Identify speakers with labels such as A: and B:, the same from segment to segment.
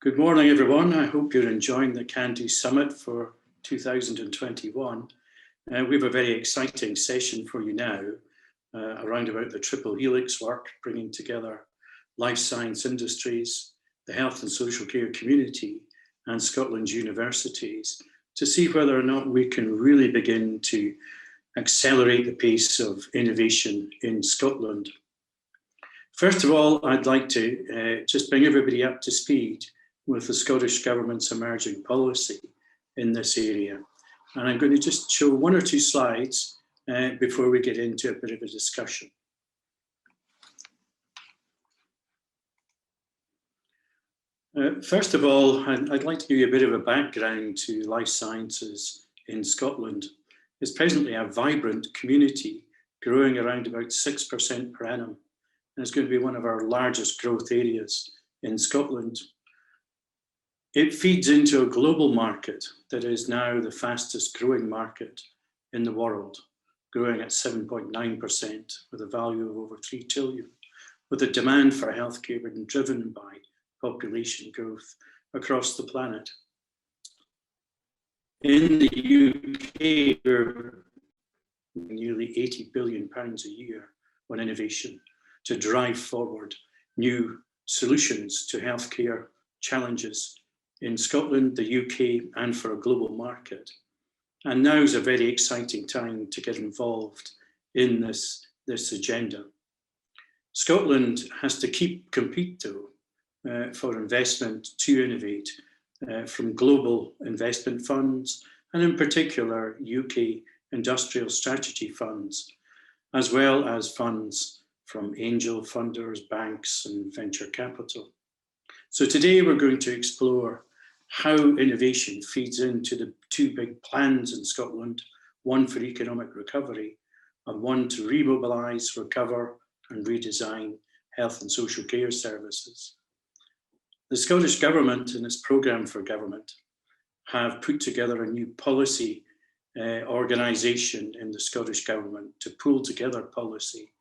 A: Good morning, everyone. I hope you're enjoying the Can-Do Summit for 2021. We have a very exciting session for you now around about the triple helix work, bringing together life science industries, the health and social care community, and Scotland's universities to see whether or not we can really begin to accelerate the pace of innovation in Scotland. First of all, I'd like to just bring everybody up to speed with the Scottish Government's emerging policy in this area. And I'm going to just show one or two slides before we get into a bit of a discussion. First of all, I'd like to give you a bit of a background to life sciences in Scotland. It's presently a vibrant community growing around about 6% per annum. And it's going to be one of our largest growth areas in Scotland. It feeds into a global market that is now the fastest growing market in the world, growing at 7.9% with a value of over 3 trillion, with the demand for healthcare being driven by population growth across the planet. In the UK, we're nearly £80 billion a year on innovation to drive forward new solutions to healthcare challenges in Scotland, the UK, and for a global market. And now is a very exciting time to get involved in this agenda. Scotland has to compete though for investment to innovate from global investment funds, and in particular UK industrial strategy funds, as well as funds from angel funders, banks, and venture capital. So today we're going to explore how innovation feeds into the two big plans in Scotland, one for economic recovery and one to remobilise, recover and redesign health and social care services. The Scottish Government and its programme for government have put together a new policy organisation in the Scottish Government to pull together policy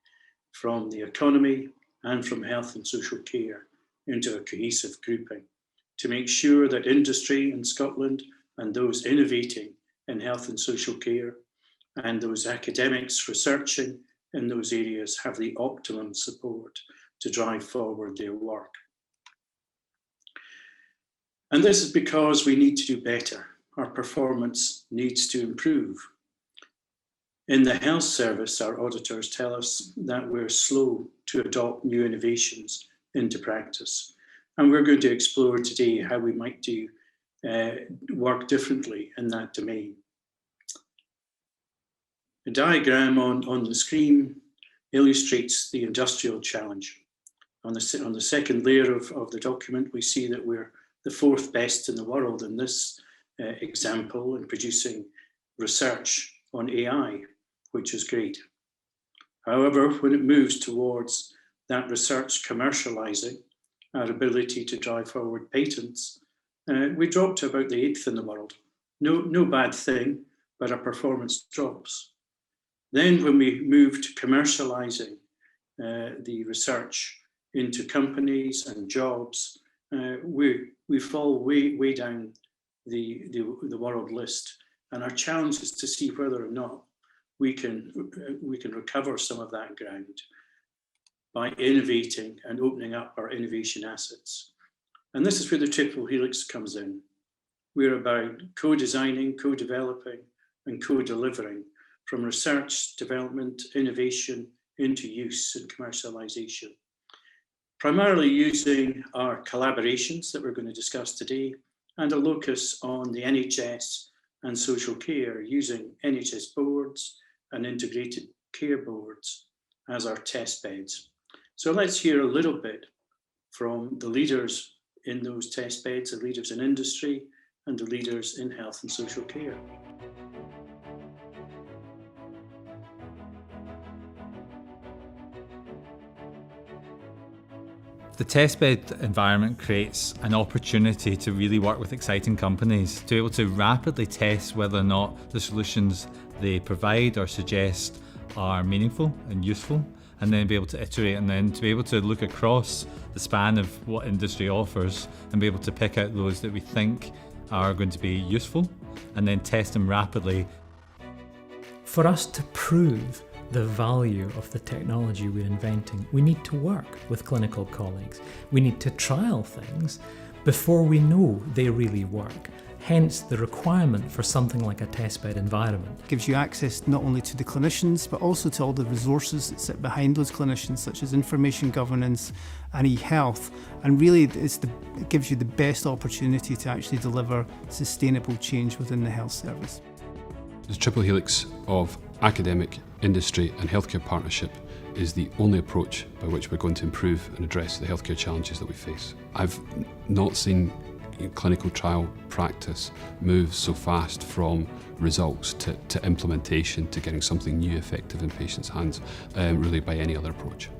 A: from the economy and from health and social care into a cohesive grouping to make sure that industry in Scotland and those innovating in health and social care and those academics researching in those areas have the optimum support to drive forward their work. And this is because we need to do better. Our performance needs to improve. In the health service, our auditors tell us that we're slow to adopt new innovations into practice. And we're going to explore today how we might do work differently in that domain. The diagram on the screen illustrates the industrial challenge. On the second layer of the document, we see that we're the fourth best in the world in this example in producing research on AI, which is great. However, when it moves towards that research commercializing, our ability to drive forward patents, we drop to about the 8th in the world. No bad thing, but our performance drops. Then when we move to commercializing the research into companies and jobs, we fall way down the world list. And our challenge is to see whether or not we can recover some of that ground by innovating and opening up our innovation assets. And this is where the triple helix comes in. We're about co-designing, co-developing, and co-delivering from research, development, innovation into use and commercialization. Primarily using our collaborations that we're going to discuss today and a locus on the NHS and social care using NHS boards and integrated care boards as our test beds. So let's hear a little bit from the leaders in those test beds, the leaders in industry and the leaders in health and social care.
B: The testbed environment creates an opportunity to really work with exciting companies, to be able to rapidly test whether or not the solutions they provide or suggest are meaningful and useful, and then be able to iterate, and then to be able to look across the span of what industry offers and be able to pick out those that we think are going to be useful and then test them rapidly.
C: For us to prove the value of the technology we're inventing, we need to work with clinical colleagues. We need to trial things before we know they really work. Hence the requirement for something like a testbed environment.
D: It gives you access not only to the clinicians but also to all the resources that sit behind those clinicians, such as information governance and e-health, and really it gives you the best opportunity to actually deliver sustainable change within the health service.
E: The triple helix of academic, industry and healthcare partnership is the only approach by which we're going to improve and address the healthcare challenges that we face. I've not seen clinical trial practice move so fast from results to implementation, to getting something new effective in patients' hands, really by any other approach.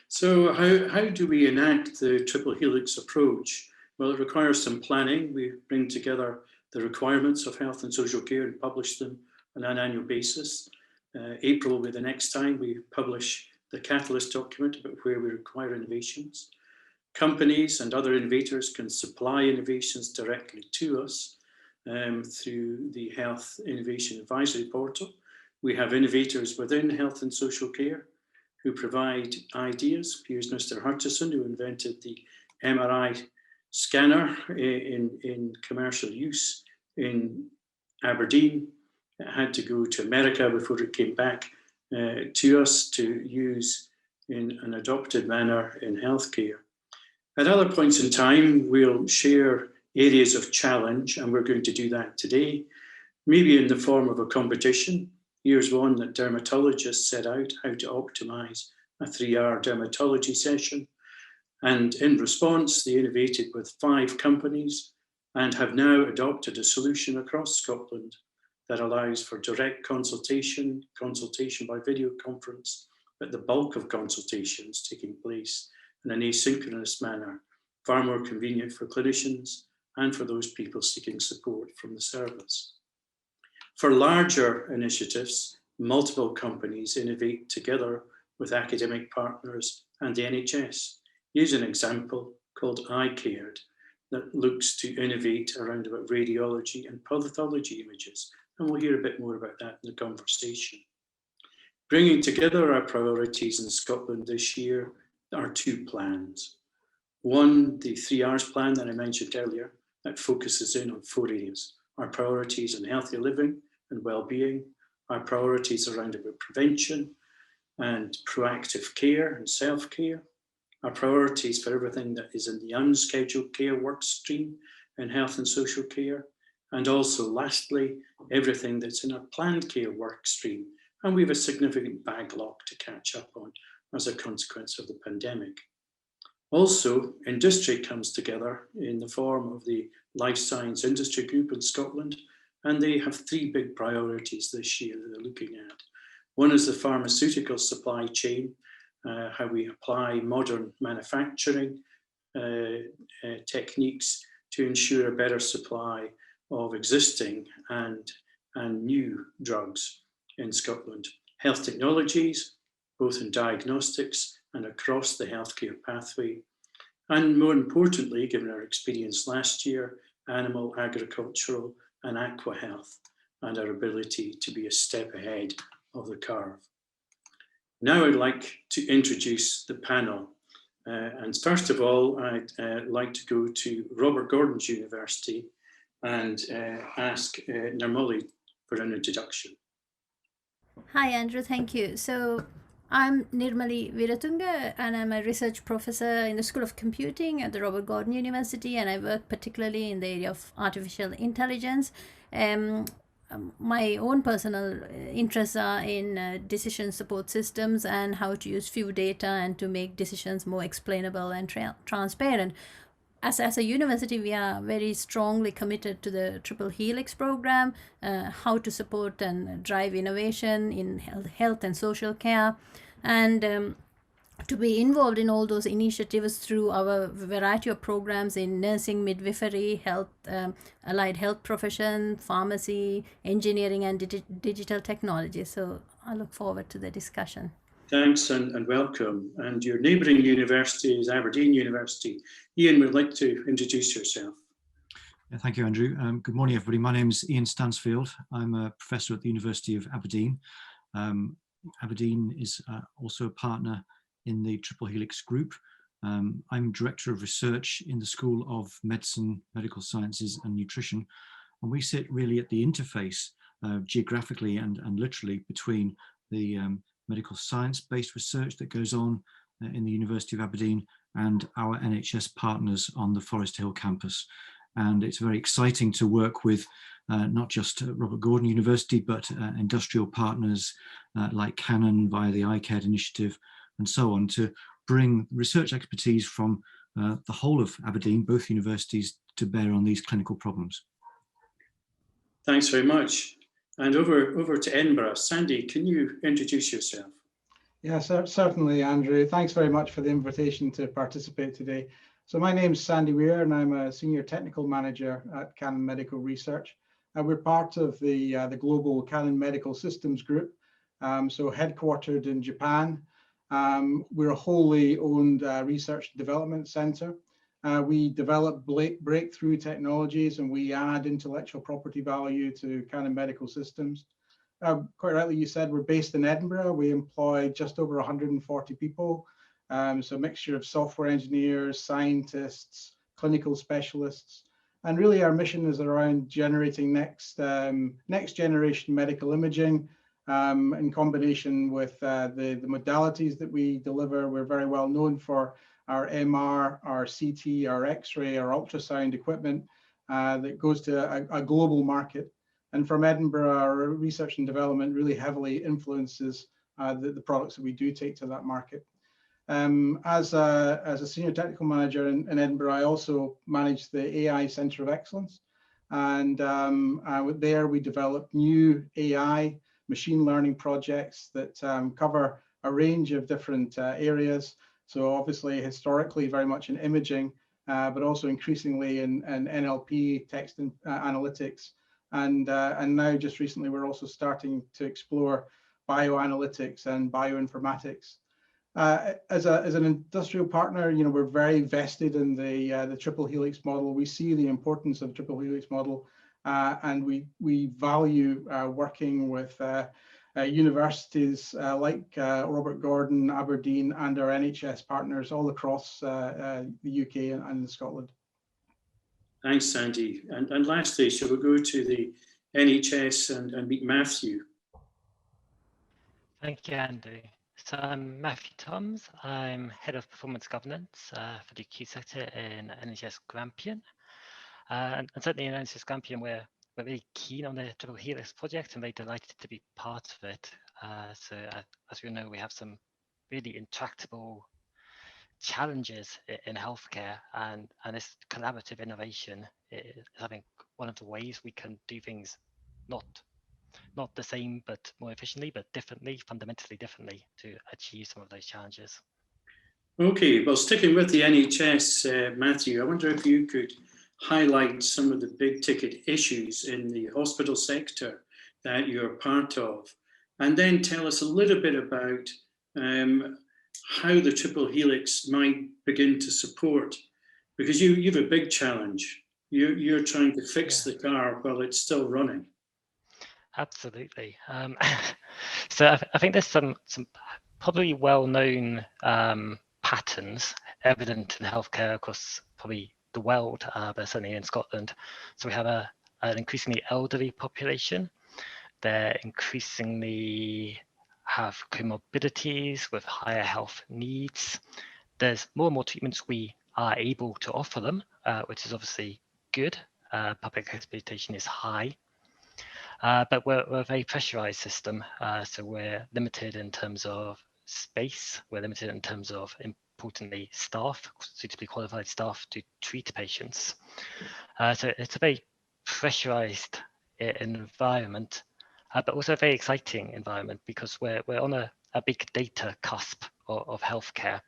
A: So how do we enact the triple helix approach? Well, it requires some planning. We bring together the requirements of health and social care and publish them on an annual basis. April will be the next time we publish the catalyst document about where we require innovations. Companies and other innovators can supply innovations directly to us through the Health Innovation Advisory Portal. We have innovators within health and social care who provide ideas. Here's Mr. Hurtison, who invented the MRI scanner in commercial use in Aberdeen. It had to go to America before it came back to us to use in an adopted manner in healthcare. At other points in time, we'll share areas of challenge, and we're going to do that today, maybe in the form of a competition. Here's one that dermatologists set out, how to optimize a 3-hour dermatology session. And in response, they innovated with 5 companies and have now adopted a solution across Scotland that allows for direct consultation by video conference, but the bulk of consultations taking place in an asynchronous manner, far more convenient for clinicians and for those people seeking support from the service. For larger initiatives, multiple companies innovate together with academic partners and the NHS. Here's an example called iCared that looks to innovate around about radiology and pathology images. And we'll hear a bit more about that in the conversation. Bringing together our priorities in Scotland this year are 2 plans. One, the 3 R's plan that I mentioned earlier, that focuses in on 4 areas. Our priorities on healthy living and well-being, our priorities around about prevention and proactive care and self-care, our priorities for everything that is in the unscheduled care work stream in health and social care, and also lastly, everything that's in a planned care work stream. And we have a significant backlog to catch up on as a consequence of the pandemic. Also, industry comes together in the form of the Life Science Industry Group in Scotland, and they have 3 big priorities this year that they're looking at. One is the pharmaceutical supply chain, how we apply modern manufacturing techniques to ensure a better supply of existing and new drugs in Scotland. Health technologies, both in diagnostics and across the healthcare pathway. And more importantly, given our experience last year, animal, agricultural and aqua health, and our ability to be a step ahead of the curve. Now I'd like to introduce the panel. And first of all, I'd like to go to Robert Gordon's University and ask Nirmalie for an introduction.
F: Hi, Andrew. Thank you. So I'm Nirmalie Wiratunga, and I'm a research professor in the School of Computing at the Robert Gordon University, and I work particularly in the area of artificial intelligence. My own personal interests are in decision support systems and how to use few data and to make decisions more explainable and transparent. As a university, we are very strongly committed to the Triple Helix program, how to support and drive innovation in health and social care. And to be involved in all those initiatives through our variety of programs in nursing, midwifery, health, allied health profession, pharmacy, engineering, and digital technology. So I look forward to the discussion.
A: Thanks and welcome. And your neighbouring university is Aberdeen University. Ian would like to introduce yourself.
G: Yeah, thank you, Andrew. Good morning, everybody. My name is Ian Stansfield. I'm a professor at the University of Aberdeen. Aberdeen is also a partner in the Triple Helix group. I'm Director of Research in the School of Medicine, Medical Sciences and Nutrition. And we sit really at the interface geographically and literally between the medical science-based research that goes on in the University of Aberdeen and our NHS partners on the Forest Hill campus. And it's very exciting to work with not just Robert Gordon University, but industrial partners like Canon via the ICAD initiative and so on, to bring research expertise from the whole of Aberdeen, both universities, to bear on these clinical problems.
A: Thanks very much. And over to Edinburgh. Sandy, can you introduce yourself?
H: Yeah, certainly, Andrew. Thanks very much for the invitation to participate today. So my name is Sandy Weir, and I'm a Senior Technical Manager at Canon Medical Research. We're part of the global Canon Medical Systems Group, so headquartered in Japan. We're a wholly owned research and development center. We develop breakthrough technologies, and we add intellectual property value to Canon Medical Systems. Quite rightly, you said we're based in Edinburgh. We employ just over 140 people. So a mixture of software engineers, scientists, clinical specialists. And really our mission is around generating next generation medical imaging in combination with the modalities that we deliver. We're very well known for our MR, our CT, our X-ray, our ultrasound equipment that goes to a global market. And from Edinburgh, our research and development really heavily influences the products that we do take to that market. As a senior technical manager in Edinburgh, I also manage the AI Centre of Excellence. And there we develop new AI machine learning projects that cover a range of different areas. So obviously, historically, very much in imaging, but also increasingly in NLP, text analytics. And now just recently, we're also starting to explore bioanalytics and bioinformatics. As an industrial partner, we're very vested in the Triple Helix model. We see the importance of the Triple Helix model, and we value working with universities like Robert Gordon, Aberdeen, and our NHS partners all across the UK and Scotland.
A: Thanks, Sandy. And lastly, shall we go to the NHS and meet Matthew?
I: Thank you, Andrew. So I'm Matthew Toms. I'm Head of Performance Governance for the acute sector in NHS Grampian. And certainly in NHS Grampian, we're really keen on the Triple Helix project and very delighted to be part of it. So as we know, we have some really intractable challenges in healthcare, and this collaborative innovation is, I think, one of the ways we can do things not the same, but more efficiently, but differently, fundamentally differently, to achieve some of those challenges.
A: Okay, well, sticking with the NHS, Matthew, I wonder if you could highlight some of the big ticket issues in the hospital sector that you're part of, and then tell us a little bit about how the Triple Helix might begin to support, because you have a big challenge. You're trying to fix the car while it's still running.
I: Absolutely. So I think there's some probably well-known patterns evident in healthcare across probably the world, but certainly in Scotland. So we have an increasingly elderly population. They increasingly have comorbidities with higher health needs. There's more and more treatments we are able to offer them, which is obviously good. Public expectation is high. But we're a very pressurized system, so we're limited in terms of space, we're limited in terms of, importantly, staff, suitably qualified staff to treat patients. So it's a very pressurized environment, but also a very exciting environment, because we're on a big data cusp of healthcare.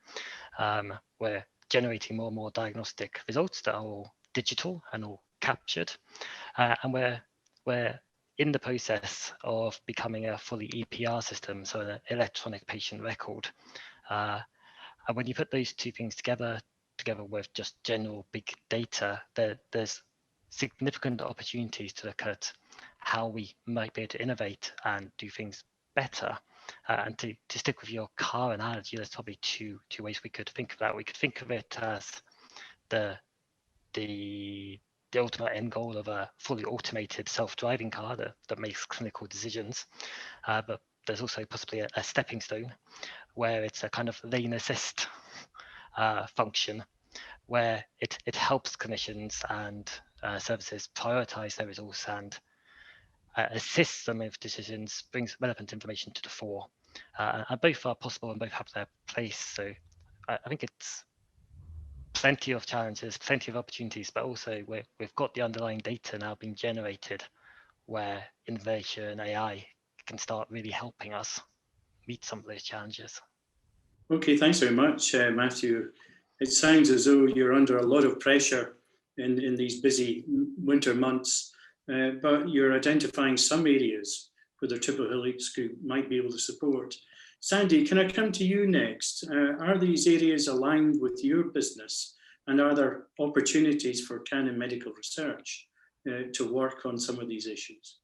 I: We're generating more and more diagnostic results that are all digital and all captured, and we're in the process of becoming a fully EPR system, so an electronic patient record. And when you put those two things together with just general big data, there's significant opportunities to look at how we might be able to innovate and do things better. And to stick with your car analogy, there's probably two ways we could think of that. We could think of it as the ultimate end goal of a fully automated self-driving car that makes clinical decisions. But there's also possibly a stepping stone where it's a kind of lane assist function, where it helps clinicians and services prioritize their resource and assists them with decisions, brings relevant information to the fore. And both are possible and both have their place. So I think it's plenty of challenges, plenty of opportunities, but also we've got the underlying data now being generated where innovation and AI can start really helping us meet some of those challenges.
A: Okay, thanks very much, Matthew. It sounds as though you're under a lot of pressure in these busy winter months, but you're identifying some areas where the Triple Helix Group might be able to support. Sandy, can I come to you next? Are these areas aligned with your business, and are there opportunities for Canon Medical Research to work on some of these issues?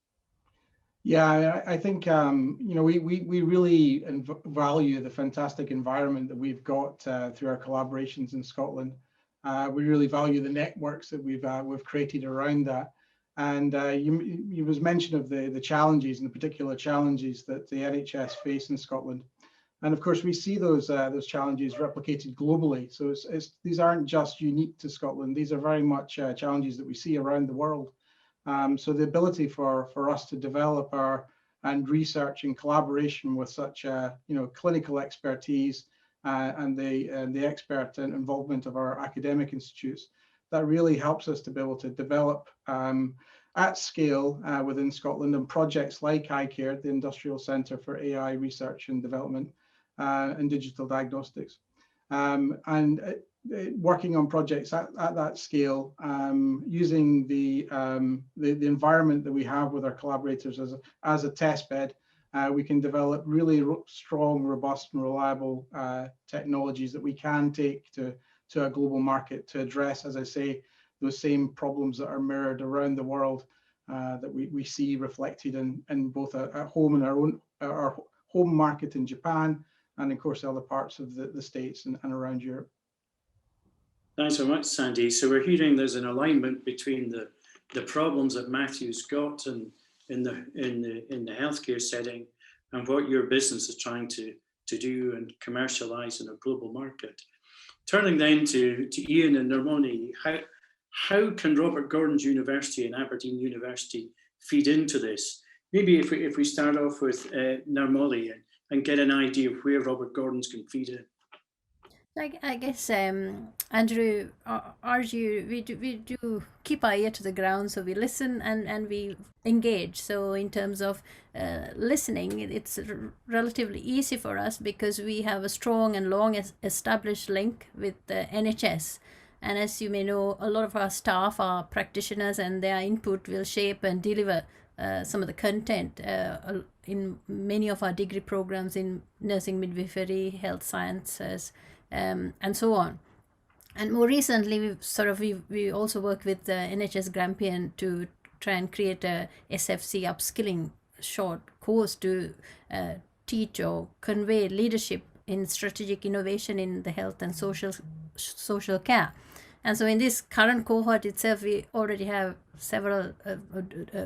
H: Yeah, I think we really value the fantastic environment that we've got through our collaborations in Scotland. We really value the networks that we've created around that. And you was mention of the challenges and the particular challenges that the NHS face in Scotland. And of course, we see those challenges replicated globally. So these aren't just unique to Scotland. These are very much challenges that we see around the world. So the ability for us to develop and research in collaboration with such clinical expertise and the expert involvement of our academic institutes, that really helps us to be able to develop at scale within Scotland, and projects like iCare, the Industrial Centre for AI Research and Development and Digital Diagnostics, and working on projects at that scale, using the environment that we have with our collaborators as a test bed. We can develop really strong, robust and reliable technologies that we can take to a global market to address, as I say, those same problems that are mirrored around the world that we see reflected in both at home in our home market in Japan, and of course other parts of the States and around Europe.
A: Thanks so much, Sandy. So we're hearing there's an alignment between the problems that Matthew's got in the healthcare setting and what your business is trying to do and commercialize in a global market. Turning then to Ian and Nirmalie, how can Robert Gordon's University and Aberdeen University feed into this? Maybe if we start off with Nirmalie and get an idea of where Robert Gordon's can feed in.
F: I guess, Andrew, we do keep our ear to the ground, so we listen and we engage. So in terms of listening, it's relatively easy for us because we have a strong and long established link with the NHS. And as you may know, a lot of our staff are practitioners, and their input will shape and deliver some of the content in many of our degree programs in nursing, midwifery, health sciences, and so on. And more recently, we also work with the NHS Grampian to try and create a SFC upskilling short course to teach or convey leadership in strategic innovation in the health and social care. And so in this current cohort itself, we already have several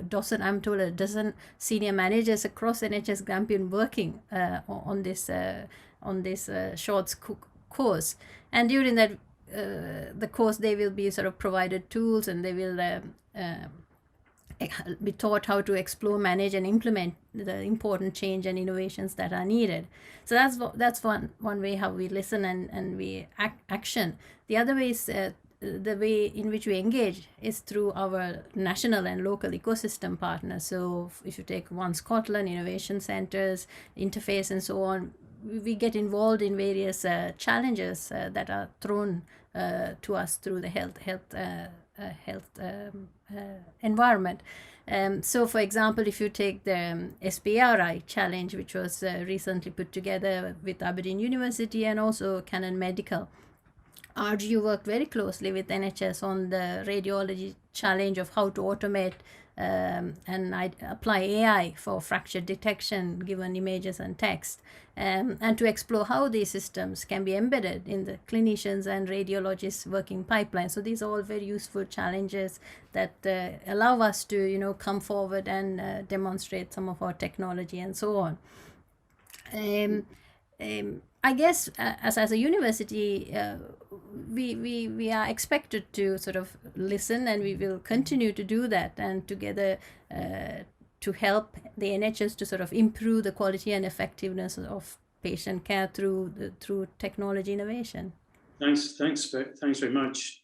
F: dozen, I'm told a dozen senior managers across NHS Grampian working on this short course. And during that the course, they will be sort of provided tools, and they will be taught how to explore, manage and implement the important change and innovations that are needed. So that's one way how we listen and we action. The other way is the way in which we engage is through our national and local ecosystem partners. So if you take One Scotland, innovation centres, interface and so on, we get involved in various challenges that are thrown to us through the health environment. So, for example, if you take the SPRI challenge, which was recently put together with Aberdeen University and also Canon Medical, RGU worked very closely with NHS on the radiology challenge of how to automate and apply AI for fracture detection given images and text, and to explore how these systems can be embedded in the clinicians and radiologists' working pipeline. So these are all very useful challenges that allow us to, come forward and demonstrate some of our technology and so on. I guess as a university, we are expected to sort of listen, and we will continue to do that, and together to help the NHS to sort of improve the quality and effectiveness of patient care through technology innovation.
A: Thanks very much,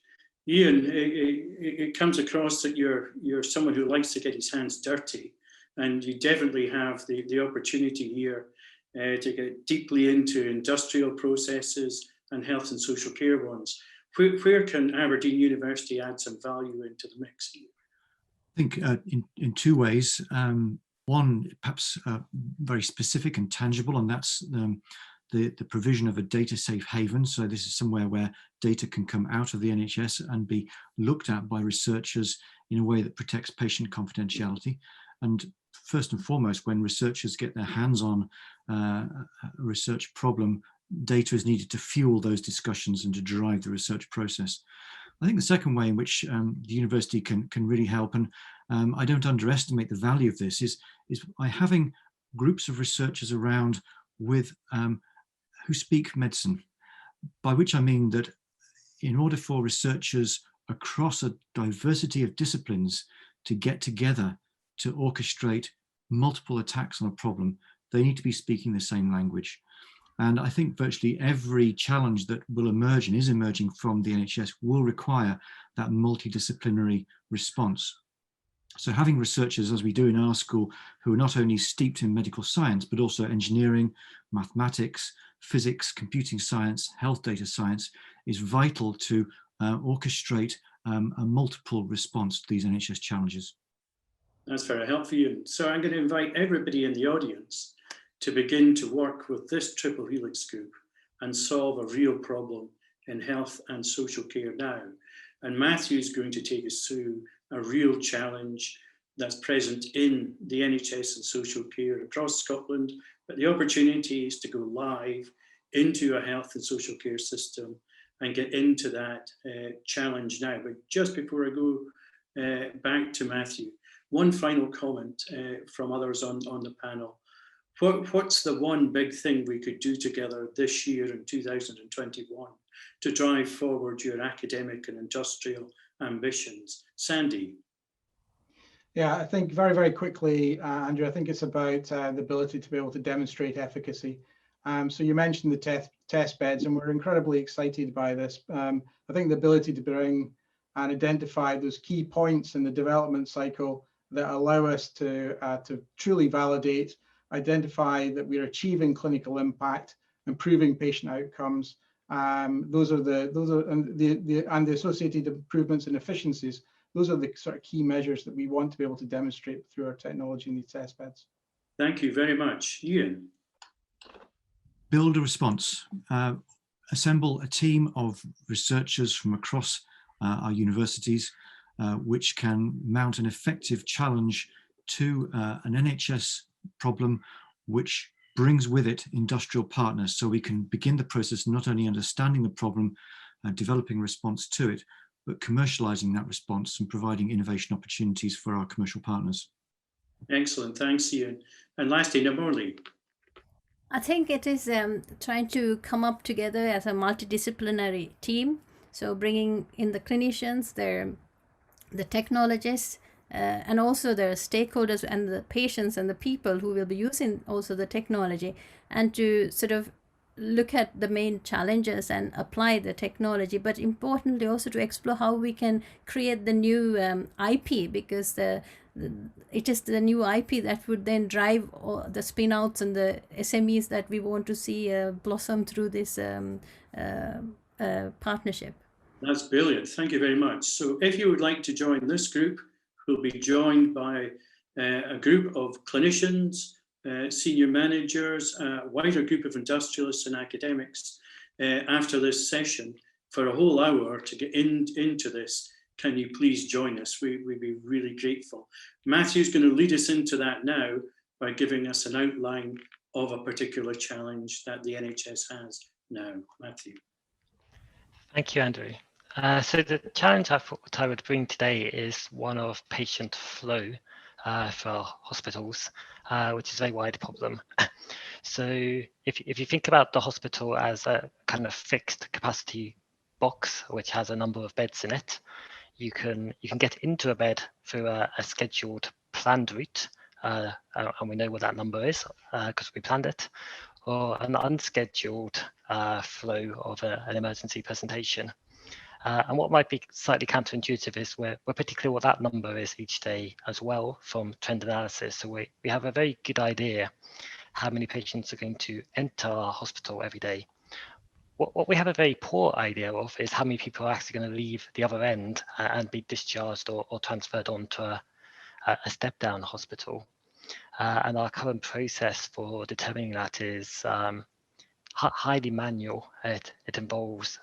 A: Ian. It comes across that you're someone who likes to get his hands dirty, and you definitely have the opportunity here to get deeply into industrial processes and health and social care ones. Where can Aberdeen University add some value into the mix here?
G: I think in two ways. One, perhaps very specific and tangible, and that's the provision of a data safe haven. So this is somewhere where data can come out of the NHS and be looked at by researchers in a way that protects patient confidentiality. And first and foremost, when researchers get their hands on a research problem, data is needed to fuel those discussions and to drive the research process. I think the second way in which the university can really help, and I don't underestimate the value of this, is by having groups of researchers around with who speak medicine, by which I mean that in order for researchers across a diversity of disciplines to get together to orchestrate multiple attacks on a problem, they need to be speaking the same language. And I think virtually every challenge that will emerge and is emerging from the NHS will require that multidisciplinary response. So having researchers, as we do in our school, who are not only steeped in medical science, but also engineering, mathematics, physics, computing science, health data science, is vital to orchestrate a multiple response to these NHS challenges.
A: That's very helpful, Ian. So I'm going to invite everybody in the audience to begin to work with this Triple Helix group and solve a real problem in health and social care now. And Matthew's going to take us through a real challenge that's present in the NHS and social care across Scotland, but the opportunity is to go live into a health and social care system and get into that challenge now. But just before I go back to Matthew, one final comment from others on the panel. What's the one big thing we could do together this year in 2021 to drive forward your academic and industrial ambitions? Sandy?
H: Yeah, I think very, very quickly, Andrew, I think it's about the ability to be able to demonstrate efficacy. So you mentioned the test beds, and we're incredibly excited by this. I think the ability to bring and identify those key points in the development cycle that allow us to truly validate, identify that we're achieving clinical impact, improving patient outcomes. Those are the associated improvements in efficiencies. Those are the sort of key measures that we want to be able to demonstrate through our technology in these test beds.
A: Thank you very much. Ian?
G: Build a response. Assemble a team of researchers from across our universities which can mount an effective challenge to an NHS problem which brings with it industrial partners, so we can begin the process not only understanding the problem, developing a response to it, but commercializing that response and providing innovation opportunities for our commercial partners.
A: Excellent, thanks Ian. And lastly, Nirmalie.
F: I think it is trying to come up together as a multidisciplinary team. So bringing in the clinicians, the technologists, and also the stakeholders and the patients and the people who will be using also the technology, and to sort of look at the main challenges and apply the technology, but importantly also to explore how we can create the new IP, because the it is the new IP that would then drive the spin-outs and the SMEs that we want to see blossom through this partnership.
A: That's brilliant. Thank you very much. So if you would like to join this group, we'll be joined by a group of clinicians, senior managers, a wider group of industrialists and academics after this session for a whole hour to get into this. Can you please join us? We'd be really grateful. Matthew's going to lead us into that now by giving us an outline of a particular challenge that the NHS has now. Matthew.
I: Thank you, Andrew. So the challenge I thought I would bring today is one of patient flow for our hospitals, which is a very wide problem. So if you think about the hospital as a kind of fixed capacity box, which has a number of beds in it, you can get into a bed through a scheduled planned route, and we know what that number is because we planned it, or an unscheduled flow of an emergency presentation. And what might be slightly counterintuitive is we're pretty clear what that number is each day as well from trend analysis. So we have a very good idea how many patients are going to enter our hospital every day. What we have a very poor idea of is how many people are actually going to leave the other end and be discharged or transferred on to a step-down hospital. And our current process for determining that is highly manual. It involves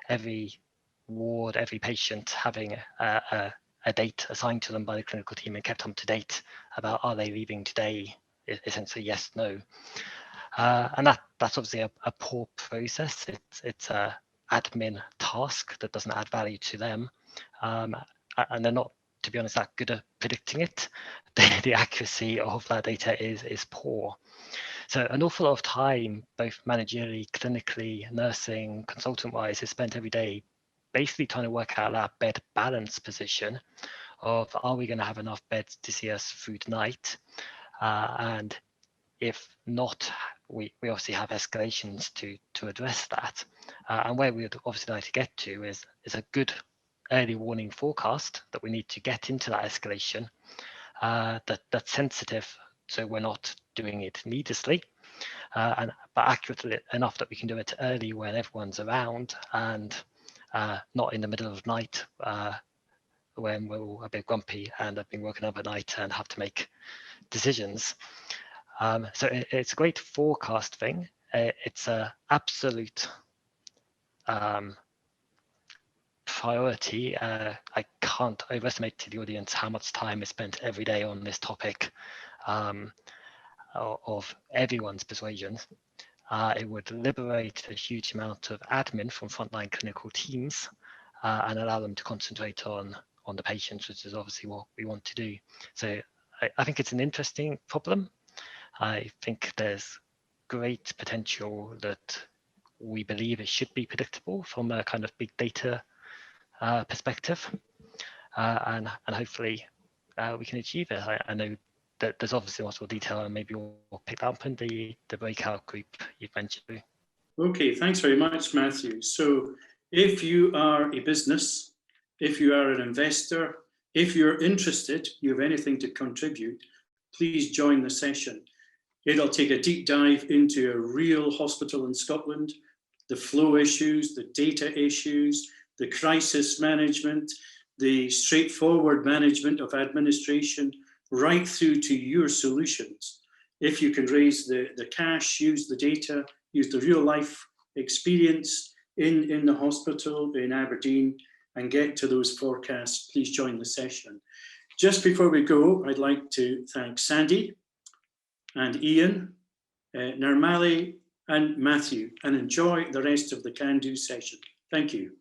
I: every ward, every patient having a date assigned to them by the clinical team and kept up to date about are they leaving today, essentially yes, no. And that's obviously a poor process. It's a admin task that doesn't add value to them, and they're not, to be honest, that good at predicting it. The accuracy of that data is poor. So an awful lot of time, both managerially, clinically, nursing, consultant-wise, is spent every day basically trying to work out that bed balance position of are we going to have enough beds to see us through tonight, and if not, we obviously have escalations to address that. And where we would obviously like to get to is a good early warning forecast that we need to get into that escalation that's sensitive, so we're not doing it needlessly, but accurately enough that we can do it early when everyone's around and not in the middle of the night when we're all a bit grumpy and have been working overnight and have to make decisions. So it's a great forecast thing. It's an absolute priority. I can't overestimate to the audience how much time is spent every day on this topic of everyone's persuasions. It would liberate a huge amount of admin from frontline clinical teams and allow them to concentrate on the patients, which is obviously what we want to do. So I think it's an interesting problem. I think there's great potential that we believe it should be predictable from a kind of big data perspective, and hopefully we can achieve it. I know that there's obviously lots more detail, and maybe we'll pick that up in the breakout group you've mentioned.
A: Okay, thanks very much, Matthew. So if you are a business, if you are an investor, if you're interested, you have anything to contribute, please join the session. It'll take a deep dive into a real hospital in Scotland, the flow issues, the data issues, the crisis management, the straightforward management of administration, right through to your solutions. If you can raise the cash, use the data, use the real life experience in the hospital in Aberdeen and get to those forecasts, please join the session. Just before we go, I'd like to thank Sandy and Ian, Nirmalie and Matthew, and enjoy the rest of the Can Do session. Thank you.